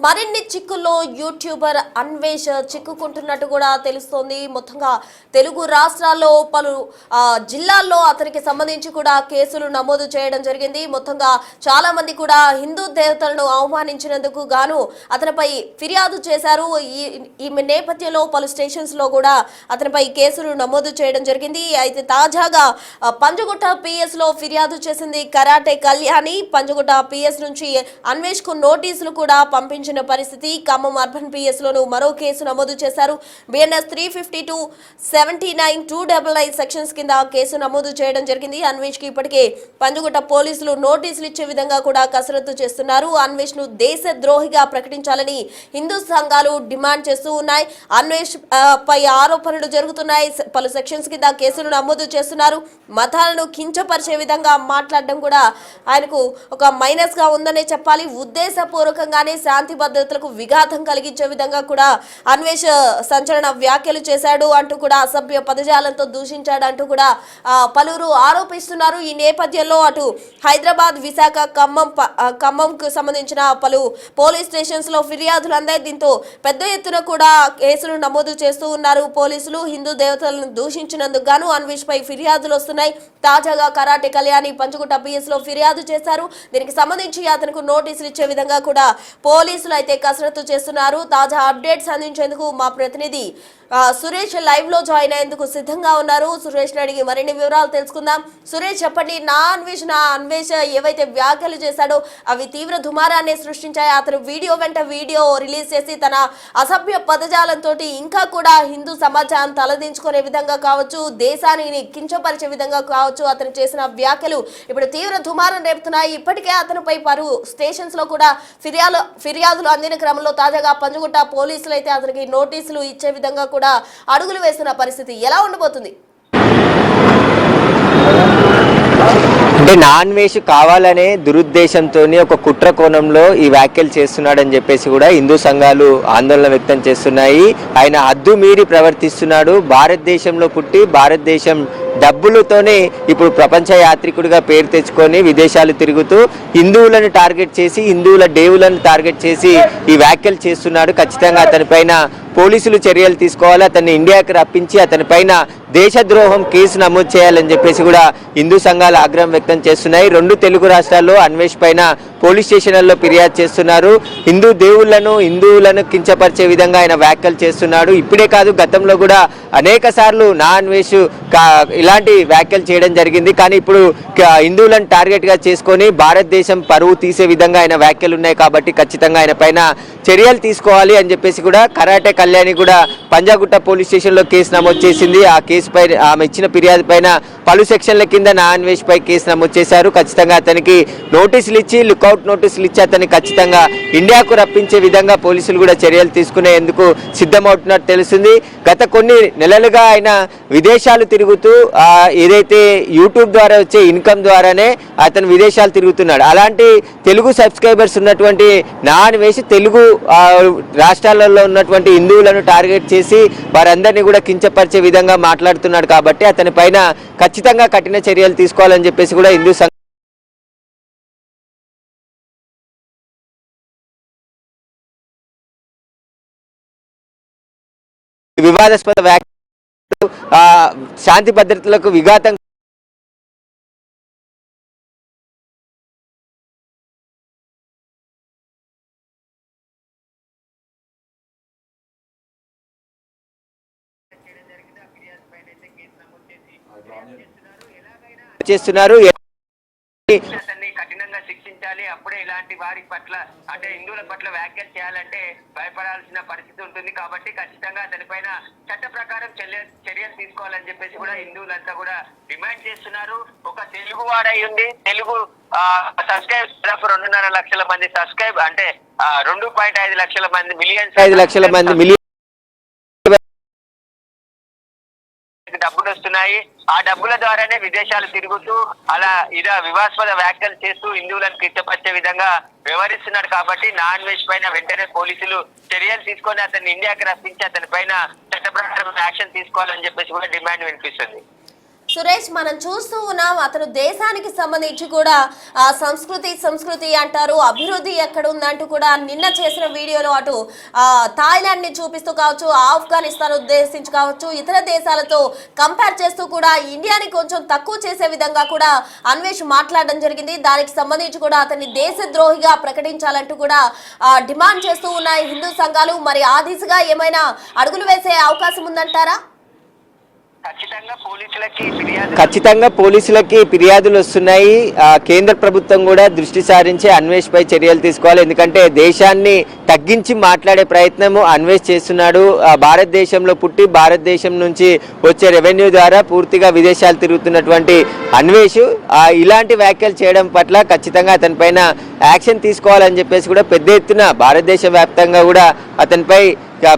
మరిన్ని చిక్కుల్లో యూట్యూబర్ అన్వేష్ చిక్కుకుంటున్నట్టు కూడా తెలుస్తోంది. మొత్తంగా తెలుగు రాష్ట్రాల్లో పలు జిల్లాల్లో అతనికి సంబంధించి కూడా కేసులు నమోదు చేయడం జరిగింది. మొత్తంగా చాలా మంది కూడా హిందూ దేవతలను అవమానించినందుకు గాను అతనిపై ఫిర్యాదు చేశారు. ఈ నేపథ్యంలో పలు స్టేషన్స్ లో కూడా అతనిపై కేసులు నమోదు చేయడం జరిగింది. అయితే తాజాగా పంజగుట్ట పిఎస్ లో ఫిర్యాదు చేసింది కరాటే కళ్యాణి. పంజగుట్ట పిఎస్ నుంచి అన్వేష్ కు నోటీసులు కూడా పంపించిన పరిస్థితి. ఖమ్మం అర్బన్ పిఎస్ లోను మరో కేసు నమోదు చేశారు. బిఎన్ఎస్ 352, 79, 299 సెక్షన్స్ కింద కేసు నమోదు చేయడం జరిగింది. అన్వేష్ కి ఇప్పటికే పంజగుట్ట పోలీసులు నోటీసులు ఇచ్చే విధంగా కూడా కసరత్తు చేస్తున్నారు. అన్వేష్ ను దేశ ద్రోహిగా ప్రకటించాలని హిందూ సంఘాలు డిమాండ్ చేస్తూ ఉన్నాయి. అన్వేష్ పై ఆరోపణలు జరుగుతున్నాయి. పలు సెక్షన్స్ కింద కేసులు నమోదు చేస్తున్నారు. మతాలను కించపరిచే విధంగా మాట్లాడడం కూడా ఆయనకు ఒక మైనస్ గా ఉందనే చెప్పాలి. ఉద్దేశపూర్వకంగానే శాంతి భద్రతలకు విఘాతం కలిగించే విధంగా కూడా అన్వేష్ సంచలన వ్యాఖ్యలు చేశాడు అంటూ కూడా అసభ్య పదజాలంతో దూషించాడు అంటూ కూడా పలువురు ఆరోపిస్తున్నారు. ఈ నేపథ్యంలో అటు హైదరాబాద్, విశాఖ, ఖమ్మంకు సంబంధించిన పలు పోలీస్ స్టేషన్స్ లో ఫిర్యాదులు అందాయి. దీంతో పెద్ద ఎత్తున కూడా కేసులు నమోదు చేస్తూ ఉన్నారు పోలీసులు. హిందూ దేవతలను దూషించినందుకు గాను అన్వేష్ పై ఫిర్యాదులు వస్తున్నాయి. తాజాగా కరాటే కళ్యాణి పంచగుట్ట పిఎస్ లో ఫిర్యాదు చేశారు. దీనికి సంబంధించి అతనికి నోటీసులు ఇచ్చే విధంగా కూడా పోలీసులు అయితే కసరత్తు చేస్తున్నారు. తాజా అప్డేట్స్ అందించేందుకు మా ప్రతినిధి సురేష్ లైవ్ లో జాయిన్ అయ్యేందుకు సిద్ధంగా ఉన్నారు. సురేష్ అడిగి మరిన్ని వివరాలు తెలుసుకుందాం. సురేష్ చెప్పండి, నా అన్వేష్ ఏవైతే వ్యాఖ్యలు చేశాడో అవి తీవ్ర దుమారాన్ని సృష్టించాయి. అతను వీడియో వెంట వీడియో రిలీజ్ చేసి తన అసభ్య పదజాలంతో ఇంకా కూడా హిందూ సమాజాన్ని తలదించుకునే విధంగా కావచ్చు, దేశాన్ని కించపరిచే విధంగా కావచ్చు, అతను చేసిన వ్యాఖ్యలు ఇప్పుడు తీవ్ర దుమారం రేపుతున్నాయి. ఇప్పటికే అతనిపై పలు స్టేషన్స్ లో కూడా ఫిర్యాదులు అందిన క్రమంలో తాజాగా పంజగుట్ట పోలీసులు అయితే అతనికి నోటీసులు ఇచ్చే విధంగా కూడా అడుగులు వేస్తున్న పరిస్థితి ఎలా ఉండబోతుంది? అంటే అన్వేష్ కావాలనే దురుద్దేశంతో ఒక కుట్ర కోణంలో ఈ వ్యాఖ్యలు చేస్తున్నాడని చెప్పేసి కూడా హిందూ సంఘాలు ఆందోళన వ్యక్తం చేస్తున్నాయి. ఆయన హద్దు మీరి ప్రవర్తిస్తున్నాడు. భారతదేశంలో పుట్టి భారతదేశం డబ్బులతోనే ఇప్పుడు ప్రపంచ యాత్రికుడిగా పేరు తెచ్చుకొని విదేశాలు తిరుగుతూ హిందువులను టార్గెట్ చేసి, హిందువుల దేవులను టార్గెట్ చేసి ఈ వ్యాఖ్యలు చేస్తున్నాడు. ఖచ్చితంగా అతనిపైన పోలీసులు చర్యలు తీసుకోవాలి. అతన్ని ఇండియాకి రప్పించి అతనిపైన దేశద్రోహం కేసు నమోదు చేయాలని చెప్పేసి కూడా హిందూ సంఘాలు ఆగ్రహం వ్యక్తం చేస్తున్నాయి. 2 తెలుగు రాష్ట్రాల్లో అన్వేష్ పైన పోలీస్ స్టేషన్లలో ఫిర్యాదు చేస్తున్నారు. హిందూ హిందువులను కించపరిచే విధంగా ఆయన వ్యాఖ్యలు చేస్తున్నాడు. ఇప్పుడే కాదు, గతంలో కూడా అనేక సార్లు అన్వేష్ ఇలాంటి వ్యాఖ్యలు చేయడం జరిగింది. కానీ ఇప్పుడు హిందువులను టార్గెట్ గా చేసుకొని భారతదేశం పరువు తీసే విధంగా ఆయన వ్యాఖ్యలు ఉన్నాయి. కాబట్టి ఖచ్చితంగా ఆయన పైన చర్యలు తీసుకోవాలి అని చెప్పేసి కూడా కరాటే కళ్యాణి కూడా పంజాగుట్ట పోలీస్ స్టేషన్ లో కేసు నమోదు చేసింది. ఆ కేసు పై ఆమె ఇచ్చిన ఫిర్యాదు పైన పలు సెక్షన్ల కింద అన్వేష్ పై కేసు నమోదు చేశారు. ఖచ్చితంగా అతనికి నోటీసులు ఇచ్చి, లుకౌట్ నోటీసులు ఇచ్చి అతన్ని ఖచ్చితంగా ఇండియాకు రప్పించే విధంగా పోలీసులు కూడా చర్యలు తీసుకునేందుకు సిద్ధమవుతున్నట్టు తెలుస్తుంది. గత కొన్ని నెలలుగా ఆయన విదేశాలు తిరుగుతూ ఏదైతే యూట్యూబ్ ద్వారా వచ్చే ఇన్కమ్ ద్వారానే అతను విదేశాలు తిరుగుతున్నాడు. అలాంటి తెలుగు సబ్స్క్రైబర్స్ ఉన్నటువంటి అన్వేష్ తెలుగు రాష్ట్రాలలో ఉన్నటువంటి హిందువులను టార్గెట్ చేసి వారందరినీ కూడా కించపరిచే విధంగా మాట్లాడుతున్నాడు. కాబట్టి అతని పైన ఖచ్చితంగా కఠిన చర్యలు తీసుకోవాలని చెప్పేసి కూడా హిందూ వివాదాస్పద వ్యాఖ్యలు శాంతి భద్రతలకు విఘాతం చేస్తున్నారు. కఠినంగా శిక్షించాలి. అప్పుడే ఇలాంటి వారి పట్ల, అంటే హిందువుల పట్ల వ్యాఖ్యలు చేయాలంటే భయపడాల్సిన పరిస్థితి ఉంటుంది. కాబట్టి ఖచ్చితంగా దానిపైన చట్ట ప్రకారం చర్యలు తీసుకోవాలని చెప్పేసి కూడా హిందువులంతా కూడా డిమాండ్ చేస్తున్నారు. ఒక తెలుగు వాడై ఉంది, తెలుగు సబ్స్క్రైబ్ 2.5 లక్షల మంది సబ్స్క్రైబ్, అంటే 2.5 లక్షల మంది మిలియన్ డబ్బులు వస్తున్నాయి. ఆ డబ్బుల ద్వారానే విదేశాలు తిరుగుతూ అలా వివాదాస్పద వ్యాఖ్యలు చేస్తూ హిందువులను కించపరిచే విధంగా వ్యవహరిస్తున్నాడు. కాబట్టి అన్వేష్ పైన వెంటనే పోలీసులు చర్యలు తీసుకొని అతన్ని ఇండియాకి రప్పించి అతని పైన చట్ట ప్రకారం యాక్షన్ తీసుకోవాలని చెప్పేసి కూడా డిమాండ్ వినిపిస్తుంది. సురేష్, మనం చూస్తూ ఉన్నాం అతను దేశానికి సంబంధించి కూడా సంస్కృతి అంటారు, అభివృద్ధి ఎక్కడ ఉందంటూ కూడా నిన్న చేసిన వీడియోలో అటు థాయిలాండ్ ని చూపిస్తూ కావచ్చు, ఆఫ్ఘనిస్తాన్ ఉద్దేశించి కావచ్చు, ఇతర దేశాలతో కంపేర్ చేస్తూ కూడా ఇండియాని కొంచెం తక్కువ చేసే విధంగా కూడా అన్వేష్ మాట్లాడడం జరిగింది. దానికి సంబంధించి కూడా అతన్ని దేశద్రోహిగా ప్రకటించాలంటూ కూడా డిమాండ్ చేస్తూ ఉన్నాయి హిందూ సంఘాలు. మరి ఆ దిశగా ఏమైనా అడుగులు వేసే అవకాశం ఉందంటారా? ఖచ్చితంగా పోలీసులకి ఫిర్యాదులు వస్తున్నాయి. కేంద్ర ప్రభుత్వం కూడా దృష్టి సారించి అన్వేష్ పై చర్యలు తీసుకోవాలి. ఎందుకంటే దేశాన్ని తగ్గించి మాట్లాడే ప్రయత్నము అన్వేష్ చేస్తున్నాడు. భారతదేశంలో పుట్టి భారతదేశం నుంచి వచ్చే రెవెన్యూ ద్వారా పూర్తిగా విదేశాలు తిరుగుతున్నటువంటి అన్వేష్ ఇలాంటి వ్యాఖ్యలు చేయడం పట్ల ఖచ్చితంగా అతనిపైన యాక్షన్ తీసుకోవాలని చెప్పేసి కూడా పెద్ద ఎత్తున భారతదేశ వ్యాప్తంగా కూడా అతనిపై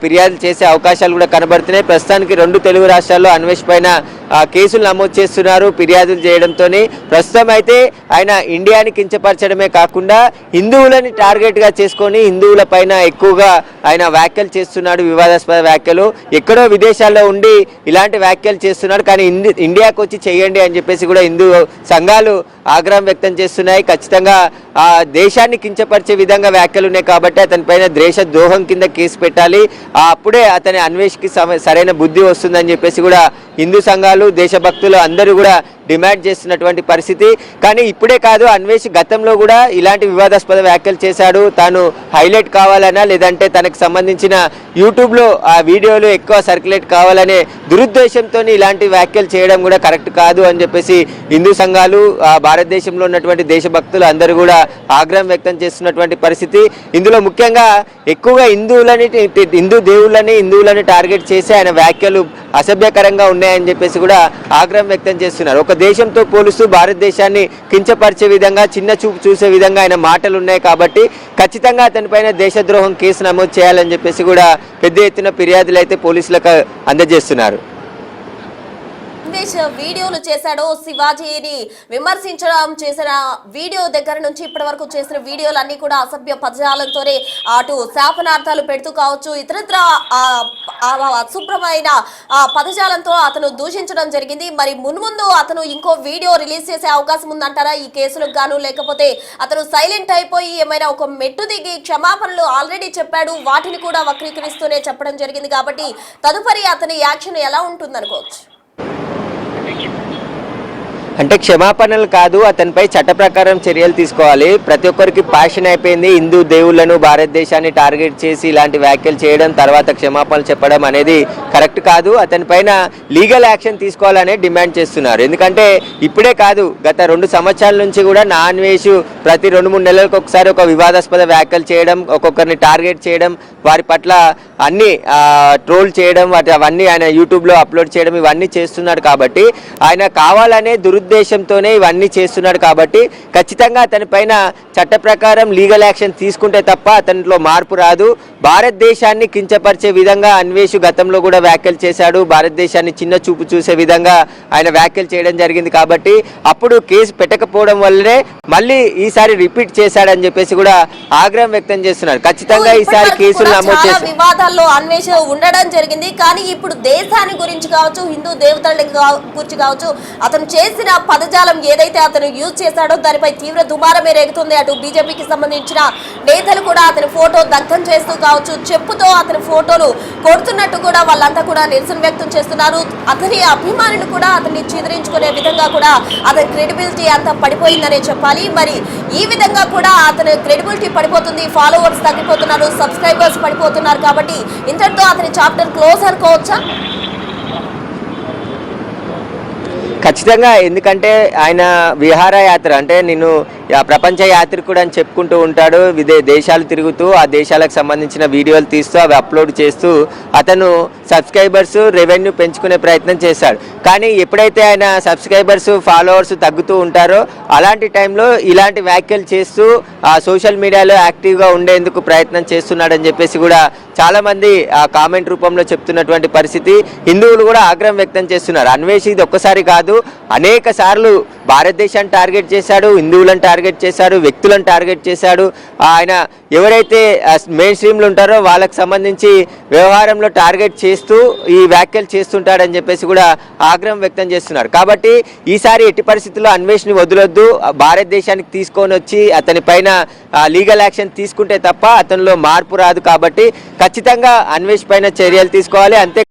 ఫిర్యాదులు చేసే అవకాశాలు కూడా కనబడుతున్నాయి. ప్రస్తుతానికి 2 తెలుగు రాష్ట్రాల్లో అన్వేష్ పైన కేసులు నమోదు చేస్తున్నారు ఫిర్యాదులు చేయడంతో. ప్రస్తుతం అయితే ఆయన ఇండియాని కించపరచడమే కాకుండా హిందువులని టార్గెట్గా చేసుకొని హిందువుల పైన ఎక్కువగా ఆయన వ్యాఖ్యలు చేస్తున్నాడు, వివాదాస్పద వ్యాఖ్యలు. ఎక్కడో విదేశాల్లో ఉండి ఇలాంటి వ్యాఖ్యలు చేస్తున్నాడు, కానీ ఇండియాకు వచ్చి చేయండి అని చెప్పేసి కూడా హిందూ సంఘాలు ఆగ్రహం వ్యక్తం చేస్తున్నాయి. ఖచ్చితంగా దేశాన్ని కించపరిచే విధంగా వ్యాఖ్యలు ఉన్నాయి కాబట్టి అతనిపైన దేశద్రోహం కింద కేసు పెట్టాలి. అప్పుడే అతని అన్వేష్కి సరైన బుద్ధి వస్తుందని చెప్పేసి కూడా హిందూ సంఘాలు, దేశభక్తులు అందరూ కూడా డిమాండ్ చేస్తున్నటువంటి పరిస్థితి. కానీ ఇప్పుడే కాదు, అన్వేష్ గతంలో కూడా ఇలాంటి వివాదాస్పద వ్యాఖ్యలు చేశాడు. తాను హైలైట్ కావాలన్నా లేదంటే తనకు సంబంధించిన యూట్యూబ్లో ఆ వీడియోలు ఎక్కువ సర్క్యులేట్ కావాలనే దురుద్దేశంతో ఇలాంటి వ్యాఖ్యలు చేయడం కూడా కరెక్ట్ కాదు అని చెప్పేసి హిందూ సంఘాలు, భారతదేశంలో ఉన్నటువంటి దేశభక్తులు అందరూ కూడా ఆగ్రహం వ్యక్తం చేస్తున్నటువంటి పరిస్థితి. ఇందులో ముఖ్యంగా ఎక్కువగా హిందూ దేవుళ్ళని టార్గెట్ చేసి ఆయన వ్యాఖ్యలు అసభ్యకరంగా ఉన్నాయని చెప్పేసి కూడా ఆగ్రహం వ్యక్తం చేస్తున్నారు. ఒక దేశంతో పోలుస్తూ భారతదేశాన్ని కించపరిచే విధంగా, చిన్న చూపు చూసే విధంగా ఆయన మాటలు ఉన్నాయి కాబట్టి ఖచ్చితంగా అతనిపైన దేశద్రోహం కేసు నమోదు చేయాలని చెప్పేసి కూడా పెద్ద ఎత్తున ఫిర్యాదులు అయితే పోలీసులకు అందజేస్తున్నారు. వీడియోలు చేశాడో, శివాజీని విమర్శించడం చేసిన వీడియో దగ్గర నుంచి ఇప్పటి వరకు చేసిన వీడియోలన్నీ కూడా అసభ్య పదజాలంతోనే అటు శాపనార్థాలు పెడుతూ కావచ్చు, ఇతరత్ర అశుభ్రమైన పదజాలంతో అతను దూషించడం జరిగింది. మరి మున్ముందు అతను ఇంకో వీడియో రిలీజ్ చేసే అవకాశం ఉందంటారా ఈ కేసులకు గాను? లేకపోతే అతను సైలెంట్ అయిపోయి ఏమైనా ఒక మెట్టు దిగి క్షమాపణలు ఆల్రెడీ చెప్పాడు, వాటిని కూడా వక్రీకరిస్తూనే చెప్పడం జరిగింది కాబట్టి తదుపరి అతని యాక్షన్ ఎలా ఉంటుంది అనుకోవచ్చు? అంటే క్షమాపణలు కాదు, అతనిపై చట్ట ప్రకారం చర్యలు తీసుకోవాలి. ప్రతి ఒక్కరికి ప్యాషన్ అయిపోయింది హిందూ దేవుళ్లను, భారతదేశాన్ని టార్గెట్ చేసి ఇలాంటి వ్యాఖ్యలు చేయడం, తర్వాత క్షమాపణలు చెప్పడం అనేది కరెక్ట్ కాదు. అతనిపైన లీగల్ యాక్షన్ తీసుకోవాలని డిమాండ్ చేస్తున్నారు. ఎందుకంటే ఇప్పుడే కాదు, గత 2 సంవత్సరాల నుంచి కూడా అన్వేష్ ప్రతి 2-3 నెలలకు ఒకసారి ఒక వివాదాస్పద వ్యాఖ్యలు చేయడం, ఒక్కొక్కరిని టార్గెట్ చేయడం, వారి పట్ల అన్ని ట్రోల్ చేయడం, అవన్నీ ఆయన యూట్యూబ్లో అప్లోడ్ చేయడం, ఇవన్నీ చేస్తున్నాడు. కాబట్టి ఆయన కావాలనే ఉద్దేశంతోనే ఇవన్నీ చేస్తున్నాడు. కాబట్టి ఖచ్చితంగా అతనిపైన చట్ట ప్రకారం లీగల్ యాక్షన్ తీసుకుంటే తప్ప అతనిలో మార్పు రాదు. భారతదేశాన్ని కించపరిచే విధంగా అన్వేష్ గతంలో కూడా వ్యాఖ్యలు చేశాడు, భారతదేశాన్ని చిన్న చూపు చూసే విధంగా ఆయన వ్యాఖ్యలు చేయడం జరిగింది. కాబట్టి అప్పుడు కేసు పెట్టకపోవడం వల్లనే మళ్ళీ ఈసారి రిపీట్ చేశాడని చెప్పేసి కూడా ఆగ్రహం వ్యక్తం చేస్తున్నారు. ఖచ్చితంగా ఈసారి కేసులు నమోదు చేసి వివాదాల్లో అన్వేష్ ఉండడం జరిగింది. కానీ ఇప్పుడు దేశాన్ని గురించి కావచ్చు, హిందూ దేవతల గురించి కావచ్చు, అతను చేసిన పదజాలం ఏదైతే అతను యూజ్ చేశాడో దానిపై తీవ్ర దుమారమే రేగుతుంది. అటు బీజేపీకి సంబంధించిన నేతలు కూడా అతని ఫోటో దగ్ధం చేస్తూ కావచ్చు, చెప్పుతో అతని ఫోటోలు కొడుతున్నట్టు కూడా వాళ్ళంతా కూడా నిరసన వ్యక్తం చేస్తున్నారు. అతని అభిమానులు కూడా అతన్ని చిదిరించుకునే విధంగా కూడా అతని క్రెడిబిలిటీ అంతా పడిపోయిందనే చెప్పాలి. మరి ఈ విధంగా కూడా అతని క్రెడిబిలిటీ పడిపోతుంది, ఫాలోవర్స్ తగ్గిపోతున్నారు, సబ్స్క్రైబర్స్ పడిపోతున్నారు. కాబట్టి ఇంతటితో అతని చాప్టర్ క్లోజ్ అనుకోవచ్చా? ఖచ్చితంగా, ఎందుకంటే ఆయన విహారయాత్ర అంటే నేను ప్రపంచ యాత్రికుడు అని చెప్పుకుంటూ ఉంటాడు. దేశాలు తిరుగుతూ ఆ దేశాలకు సంబంధించిన వీడియోలు తీస్తూ అవి అప్లోడ్ చేస్తూ అతను సబ్స్క్రైబర్స్, రెవెన్యూ పెంచుకునే ప్రయత్నం చేశాడు. కానీ ఎప్పుడైతే ఆయన సబ్స్క్రైబర్స్, ఫాలోవర్స్ తగ్గుతూ ఉంటారో అలాంటి టైంలో ఇలాంటి వ్యాఖ్యలు చేస్తూ సోషల్ మీడియాలో యాక్టివ్గా ఉండేందుకు ప్రయత్నం చేస్తున్నాడని చెప్పేసి కూడా చాలామంది కామెంట్ రూపంలో చెప్తున్నటువంటి పరిస్థితి. హిందువులు కూడా ఆగ్రహం వ్యక్తం చేస్తున్నారు. అన్వేష్ ఇది ఒక్కసారి కాదు, అనేక సార్లు భారతదేశాన్ని టార్గెట్ చేశాడు, హిందువులను టార్గెట్ చేశాడు, వ్యక్తులను టార్గెట్ చేశాడు. ఆయన ఎవరైతే మెయిన్ స్ట్రీమ్లు ఉంటారో వాళ్ళకి సంబంధించి వ్యవహారంలో టార్గెట్ చేస్తూ ఈ వ్యాఖ్యలు చేస్తుంటాడని చెప్పేసి కూడా ఆగ్రహం వ్యక్తం చేస్తున్నారు. కాబట్టి ఈసారి ఎట్టి పరిస్థితుల్లో అన్వేష్ని వదలొద్దు, భారతదేశానికి తీసుకొని వచ్చి అతని పైన లీగల్ యాక్షన్ తీసుకుంటే తప్ప అతనిలో మార్పు రాదు. కాబట్టి ఖచ్చితంగా అన్వేష్ పైన చర్యలు తీసుకోవాలి. అంతే